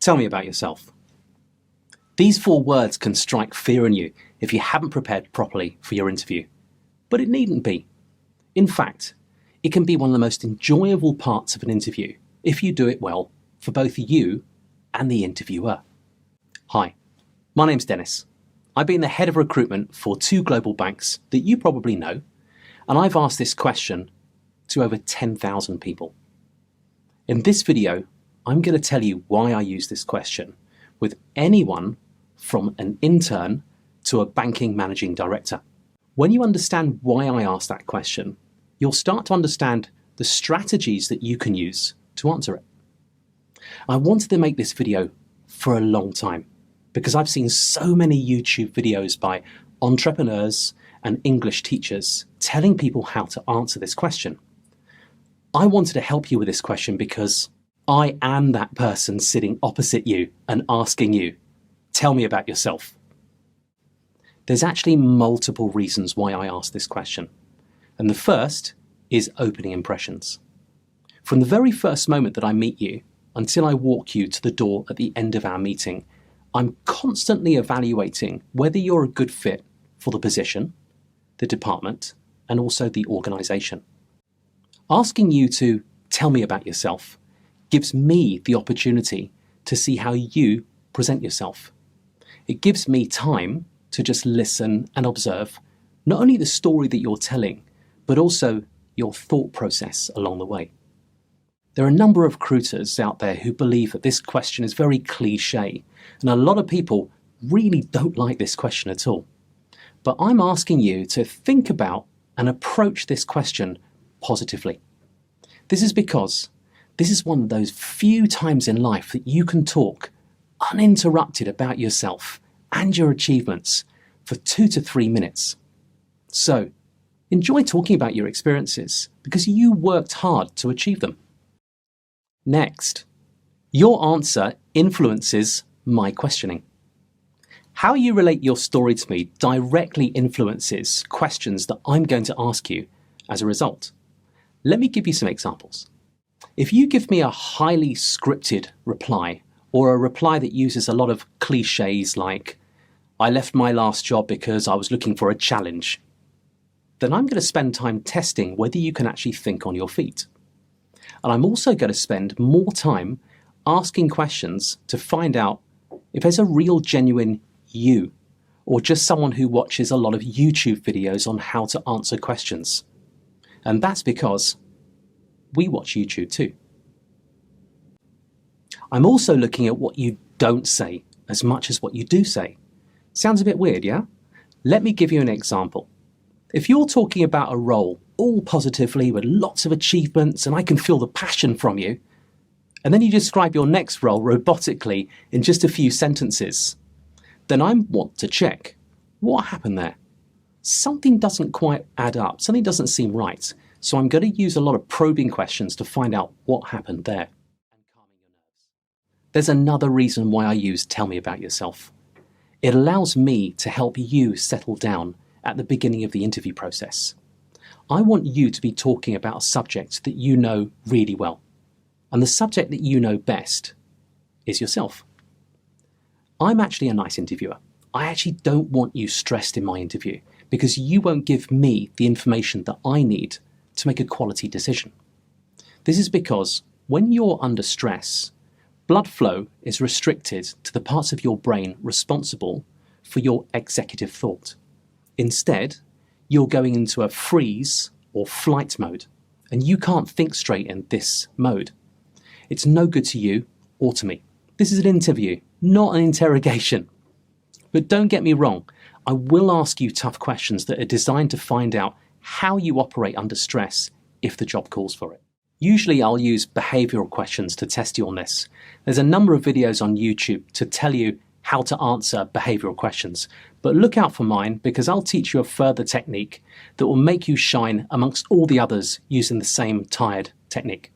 Tell me about yourself. These 4 words can strike fear in you if you haven't prepared properly for your interview. But it needn't be. In fact, it can be one of the most enjoyable parts of an interview if you do it well for both you and the interviewer. Hi, my name's Dennis. I've been the head of recruitment for 2 global banks that you probably know, and I've asked this question to over 10,000 people. In this video, I'm going to tell you why I use this question with anyone from an intern to a banking managing director. When you understand why I asked that question, you'll start to understand the strategies that you can use to answer it. I wanted to make this video for a long time because I've seen so many YouTube videos by entrepreneurs and English teachers telling people how to answer this question. I wanted to help you with this question because I am that person sitting opposite you and asking you, tell me about yourself. There's actually multiple reasons why I asked this question. And the first is opening impressions. From the very first moment that I meet you until I walk you to the door at the end of our meeting, I'm constantly evaluating whether you're a good fit for the position, the department, and also the organization. Asking you to tell me about yourself gives me the opportunity to see how you present yourself. It gives me time to just listen and observe not only the story that you're telling, but also your thought process along the way. There are a number of recruiters out there who believe that this question is very cliche, and a lot of people really don't like this question at all. But I'm asking you to think about and approach this question positively. This is because this is one of those few times in life that you can talk uninterrupted about yourself and your achievements for 2 to 3 minutes. So, enjoy talking about your experiences because you worked hard to achieve them. Next, your answer influences my questioning. How you relate your story to me directly influences questions that I'm going to ask you as a result. Let me give you some examples. If you give me a highly scripted reply, or a reply that uses a lot of cliches like, I left my last job because I was looking for a challenge, then I'm going to spend time testing whether you can actually think on your feet. And I'm also going to spend more time asking questions to find out if there's a real genuine you, or just someone who watches a lot of YouTube videos on how to answer questions. And that's because we watch YouTube too. I'm also looking at what you don't say as much as what you do say. Sounds a bit weird, yeah? Let me give you an example. If you're talking about a role all positively with lots of achievements and I can feel the passion from you, and then you describe your next role robotically in just a few sentences, then I want to check what happened there. Something doesn't quite add up, something doesn't seem right. So I'm going to use a lot of probing questions to find out what happened there. There's another reason why I use tell me about yourself. It allows me to help you settle down at the beginning of the interview process. I want you to be talking about a subject that you know really well. And the subject that you know best is yourself. I'm actually a nice interviewer. I actually don't want you stressed in my interview because you won't give me the information that I need to make a quality decision. This is because when you're under stress, blood flow is restricted to the parts of your brain responsible for your executive thought. Instead, you're going into a freeze or flight mode, and you can't think straight in this mode. It's no good to you or to me. This is an interview, not an interrogation. But don't get me wrong, I will ask you tough questions that are designed to find out how you operate under stress if the job calls for it. Usually I'll use behavioral questions to test you on this. There's a number of videos on YouTube to tell you how to answer behavioral questions, but look out for mine because I'll teach you a further technique that will make you shine amongst all the others using the same tired technique.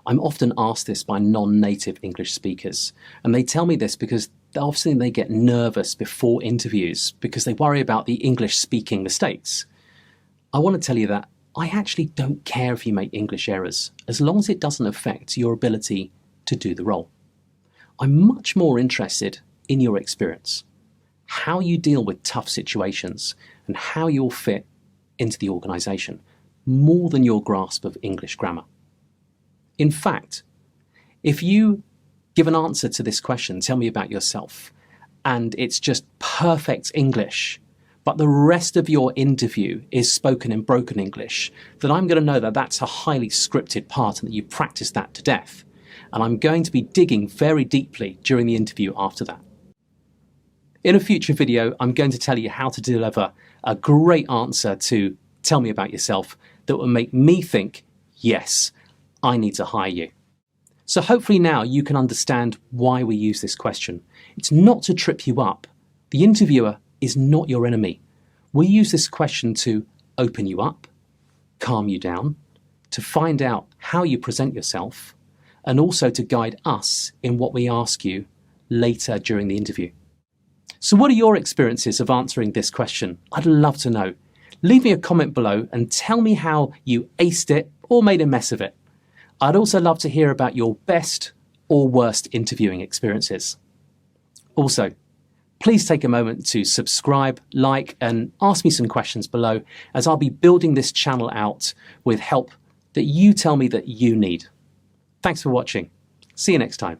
I'm often asked this by non-native English speakers, and they tell me this because often they get nervous before interviews because they worry about the English speaking mistakes. I want to tell you that I actually don't care if you make English errors, as long as it doesn't affect your ability to do the role. I'm much more interested in your experience, how you deal with tough situations, and how you'll fit into the organisation, more than your grasp of English grammar. In fact, if you give an answer to this question, tell me about yourself, and it's just perfect English, but the rest of your interview is spoken in broken English, then I'm going to know that that's a highly scripted part and that you practiced that to death. And I'm going to be digging very deeply during the interview after that. In a future video, I'm going to tell you how to deliver a great answer to tell me about yourself that will make me think, yes, I need to hire you. So hopefully now you can understand why we use this question. It's not to trip you up. The interviewer is not your enemy. We use this question to open you up, calm you down, to find out how you present yourself, and also to guide us in what we ask you later during the interview. So what are your experiences of answering this question? I'd love to know. Leave me a comment below and tell me how you aced it or made a mess of it. I'd also love to hear about your best or worst interviewing experiences. Also, please take a moment to subscribe, like, and ask me some questions below, as I'll be building this channel out with help that you tell me that you need. Thanks for watching. See you next time.